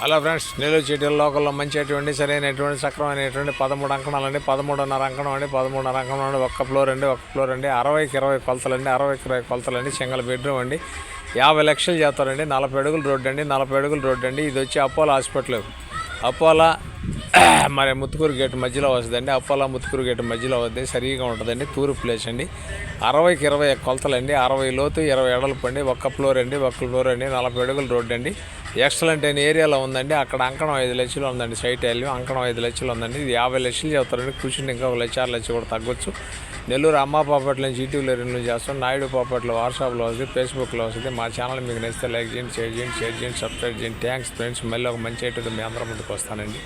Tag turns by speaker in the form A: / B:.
A: Hello friends, Nellore సిటీలో లోకల్లో మంచిటువంటి సరైనటువంటి సక్రమైనటువంటి 13 అంకణాలండి, 13.5 అంకణం అండి, 13.5 అంకణం అండి, ఒక్క ఫ్లోర్ అండి, 60కి 20 కొలతలండి, 60కి 20 కొలతలండి, సింగిల్ బెడ్రూమ్ అండి, 50 లక్షలు చేస్తారండి. 40 అడుగుల రోడ్డు అండి, 40 అడుగుల రోడ్డు అండి. ఇది వచ్చి అపోలో హాస్పిటల్, అపోలో మరి ముత్తుకూరు గేట్ మధ్యలో వస్తుందండి. అపోలో ముత్తుకూరు గేట్ మధ్యలో వద్ద సరిగా ఉంటుందండి. తూరు ప్లేస్ అండి. 60కి 20 కొలతలండి, 60 లోతు 20 ఎడల్పు అండి, ఒక్క ఫ్లోర్ అండి, 40 అడుగుల రోడ్డు అండి. ఎక్సలెంట్ అయిన ఏరియాలో ఉందండి. అక్కడ అంకణం 5 లక్షలు ఉందండి. సైట్ వాల్యూ అంకణం 5 లక్షలు ఉందండి. ఇది 50 లక్షలు చెప్తారండి. కూర్చుని ఇంకా 1 లక్ష 6 లక్షలు కూడా తగ్గొచ్చు. నెల్లూరు అమ్మ ప్రాపర్టీ నుంచి ఈటీవీలో రిన్యూ చేస్తాం. నాయుడు ప్రాపర్టీలో వాట్సాప్లో వస్తుంది, ఫేస్బుక్లో వస్తుంది. మా ఛానల్ మీకు నచ్చితే లైక్ చేయండి, షేర్ చేయండి, సబ్స్క్రైబ్ చేయండి. Thanks friends. మళ్ళీ ఒక మంచి ఐటెంతో మీ అందరం ముందుకు వస్తానండి.